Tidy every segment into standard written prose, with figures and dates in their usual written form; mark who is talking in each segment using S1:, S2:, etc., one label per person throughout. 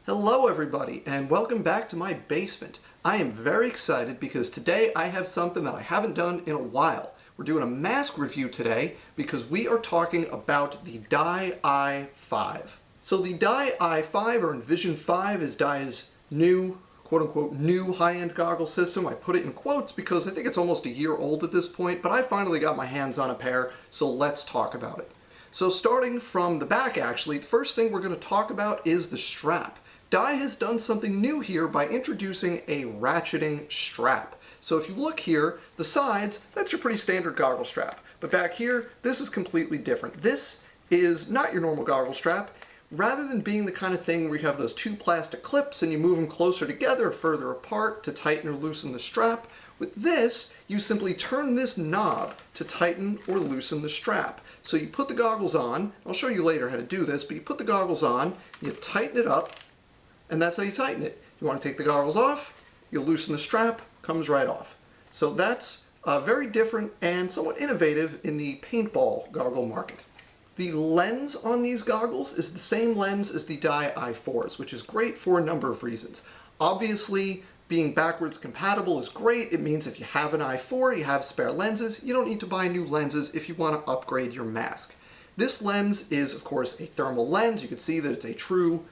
S1: Hello everybody, and welcome back to my basement. I am very excited because today I have something that I haven't done in a while. We're doing a mask review today because we are talking about the Dye i5. So the Dye i5, or Envision 5, is Dye's new, quote-unquote, new high-end goggle system. I put it in quotes because I think it's almost a year old at this point, but I finally got my hands on a pair, so let's talk about it. So starting from the back, actually, the first thing we're going to talk about is the strap. Dye has done something new here by introducing a ratcheting strap. So if you look here, the sides, that's your pretty standard goggle strap. But back here, this is completely different. This is not your normal goggle strap. Rather than being the kind of thing where you have those two plastic clips and you move them closer together or further apart to tighten or loosen the strap, with this, you simply turn this knob to tighten or loosen the strap. So you put the goggles on, I'll show you later how to do this, but you put the goggles on, you tighten it up, and that's how you tighten it. You want to take the goggles off, you loosen the strap, comes right off. So that's very different and somewhat innovative in the paintball goggle market. The lens on these goggles is the same lens as the Dye i4s, which is great for a number of reasons. Obviously, being backwards compatible is great. It means if you have an i4, you have spare lenses, you don't need to buy new lenses if you want to upgrade your mask. This lens is, of course, a thermal lens. You can see that it's a true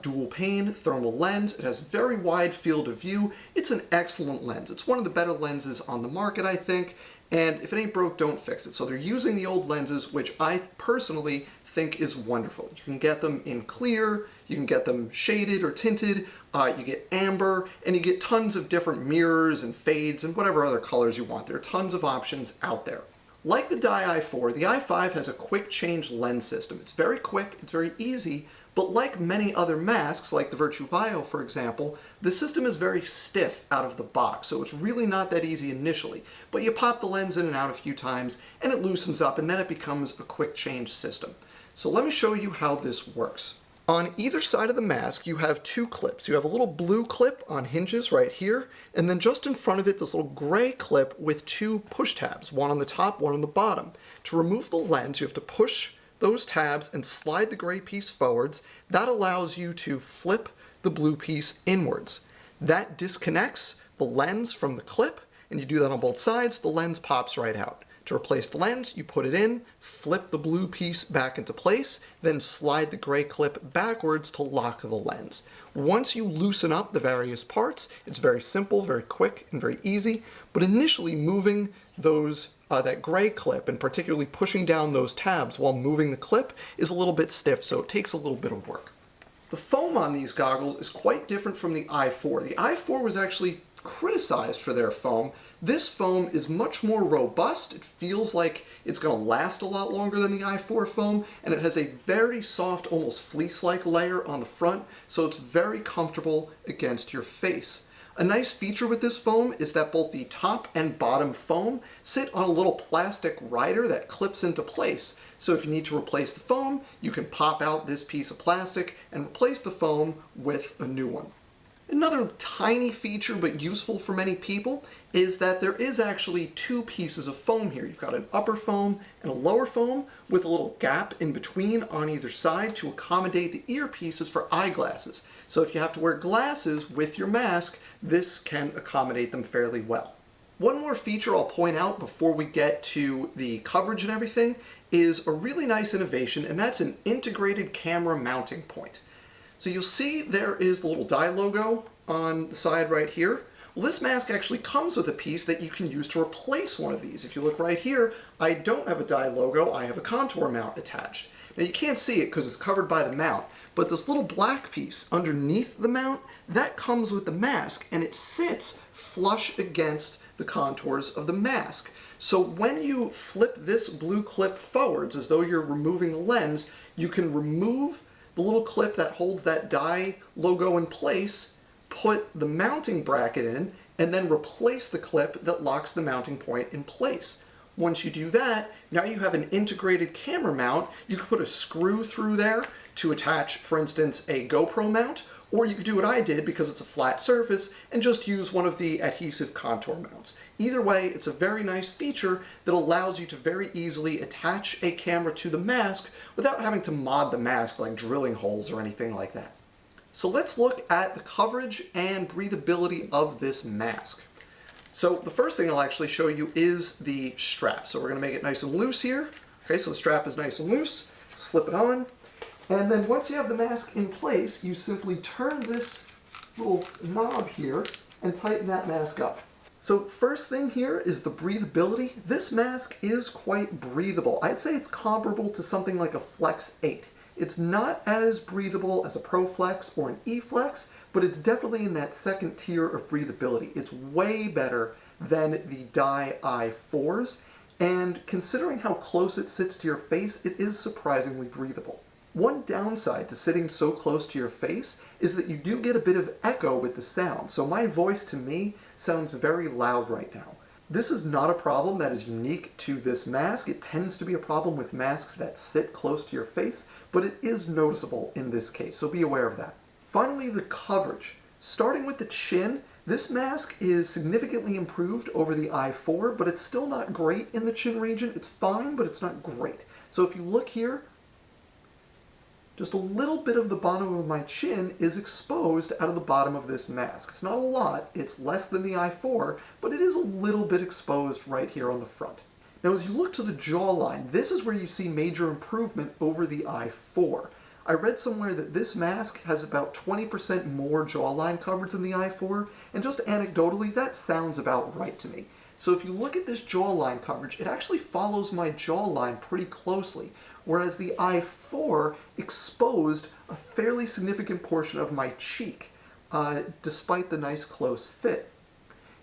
S1: dual pane thermal lens. It has very wide field of view. It's an excellent lens. It's one of the better lenses on the market, I think, and if it ain't broke, don't fix it. So they're using the old lenses, which I personally think is wonderful. You can get them in clear, you can get them shaded or tinted, you get amber, and you get tons of different mirrors and fades and whatever other colors you want. There are tons of options out there. Like the Dye i4, the i5 has a quick change lens system. It's very quick, it's very easy, but like many other masks, like the Virtue Vio, for example, the system is very stiff out of the box, so it's really not that easy initially. But you pop the lens in and out a few times, and it loosens up, and then it becomes a quick change system. So let me show you how this works. On either side of the mask, you have two clips. You have a little blue clip on hinges right here, and then just in front of it, this little gray clip with two push tabs, one on the top, one on the bottom. To remove the lens, you have to push those tabs and slide the gray piece forwards. That allows you to flip the blue piece inwards. That disconnects the lens from the clip, and you do that on both sides, the lens pops right out. To replace the lens, you put it in, flip the blue piece back into place, then slide the gray clip backwards to lock the lens. Once you loosen up the various parts, it's very simple, very quick, and very easy, but initially moving those that gray clip, and particularly pushing down those tabs while moving the clip, is a little bit stiff, so it takes a little bit of work. The foam on these goggles is quite different from the i4. The i4 was actually criticized for their foam. This foam is much more robust. It feels like it's going to last a lot longer than the i4 foam, and it has a very soft, almost fleece-like layer on the front, so it's very comfortable against your face. A nice feature with this foam is that both the top and bottom foam sit on a little plastic rider that clips into place. So if you need to replace the foam, you can pop out this piece of plastic and replace the foam with a new one. Another tiny feature, but useful for many people, is that there is actually two pieces of foam here. You've got an upper foam and a lower foam with a little gap in between on either side to accommodate the earpieces for eyeglasses. So if you have to wear glasses with your mask, this can accommodate them fairly well. One more feature I'll point out before we get to the coverage and everything is a really nice innovation, and that's an integrated camera mounting point. So you'll see there is the little Dye logo on the side right here. Well, this mask actually comes with a piece that you can use to replace one of these. If you look right here, I don't have a Dye logo, I have a contour mount attached. Now you can't see it because it's covered by the mount, but this little black piece underneath the mount, that comes with the mask, and it sits flush against the contours of the mask. So when you flip this blue clip forwards, as though you're removing the lens, you can remove the little clip that holds that Dye logo in place, put the mounting bracket in, and then replace the clip that locks the mounting point in place. Once you do that, now you have an integrated camera mount. You can put a screw through there to attach, for instance, a GoPro mount, or you could do what I did because it's a flat surface and just use one of the adhesive contour mounts. Either way, it's a very nice feature that allows you to very easily attach a camera to the mask without having to mod the mask like drilling holes or anything like that. So let's look at the coverage and breathability of this mask. So the first thing I'll actually show you is the strap. So we're going to make it nice and loose here. Okay, so the strap is nice and loose. Slip it on. And then once you have the mask in place, you simply turn this little knob here and tighten that mask up. So first thing here is the breathability. This mask is quite breathable. I'd say it's comparable to something like a Flex 8. It's not as breathable as a Pro Flex or an E-Flex, but it's definitely in that second tier of breathability. It's way better than the Dye i4s, and considering how close it sits to your face, it is surprisingly breathable. One downside to sitting so close to your face is that you do get a bit of echo with the sound, so my voice to me sounds very loud right now. This is not a problem that is unique to this mask. It tends to be a problem with masks that sit close to your face, but it is noticeable in this case, so be aware of that. Finally, the coverage. Starting with the chin, this mask is significantly improved over the i4, but it's still not great in the chin region. It's fine, but it's not great. So if you look here, just a little bit of the bottom of my chin is exposed out of the bottom of this mask. It's not a lot, it's less than the i4, but it is a little bit exposed right here on the front. Now as you look to the jawline, this is where you see major improvement over the i4. I read somewhere that this mask has about 20% more jawline coverage than the i4, and just anecdotally, that sounds about right to me. So if you look at this jawline coverage, it actually follows my jawline pretty closely, whereas the i4 exposed a fairly significant portion of my cheek, despite the nice close fit.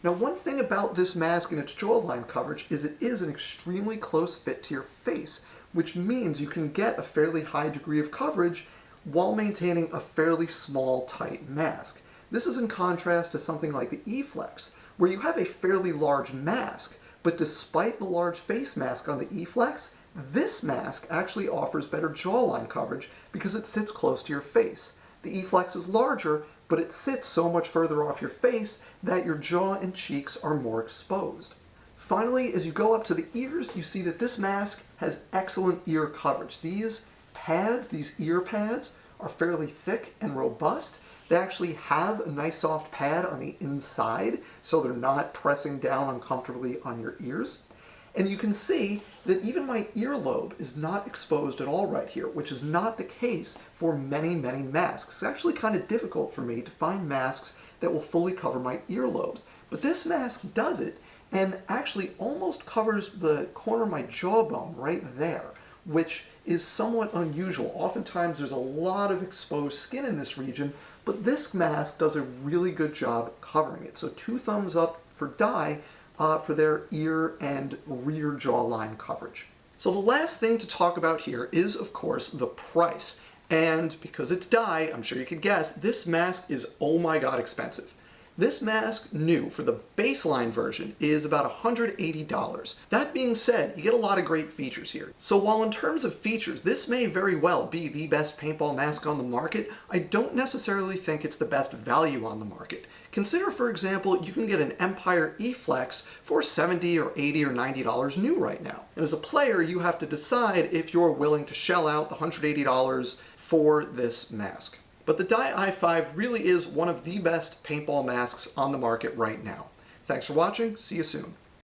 S1: Now one thing about this mask and its jawline coverage is it is an extremely close fit to your face, which means you can get a fairly high degree of coverage while maintaining a fairly small, tight mask. This is in contrast to something like the E-Flex, where you have a fairly large mask, but despite the large face mask on the E-Flex, this mask actually offers better jawline coverage because it sits close to your face. The E-Flex is larger, but it sits so much further off your face that your jaw and cheeks are more exposed. Finally, as you go up to the ears, you see that this mask has excellent ear coverage. These pads, these ear pads, are fairly thick and robust. They actually have a nice soft pad on the inside, so they're not pressing down uncomfortably on your ears. And you can see that even my earlobe is not exposed at all right here, which is not the case for many, many masks. It's actually kind of difficult for me to find masks that will fully cover my earlobes. But this mask does it, and actually almost covers the corner of my jawbone right there, which is somewhat unusual. Oftentimes there's a lot of exposed skin in this region, but this mask does a really good job covering it. So 2 thumbs up for Dye for their ear and rear jawline coverage. So the last thing to talk about here is, of course, the price. And because it's Dye, I'm sure you can guess, this mask is oh my god expensive. This mask, new for the baseline version, is about $180. That being said, you get a lot of great features here. So while in terms of features, this may very well be the best paintball mask on the market, I don't necessarily think it's the best value on the market. Consider, for example, you can get an Empire E-Flex for $70 or $80 or $90 new right now. And as a player, you have to decide if you're willing to shell out the $180 for this mask. But the Dye i5 really is one of the best paintball masks on the market right now. Thanks for watching. See you soon.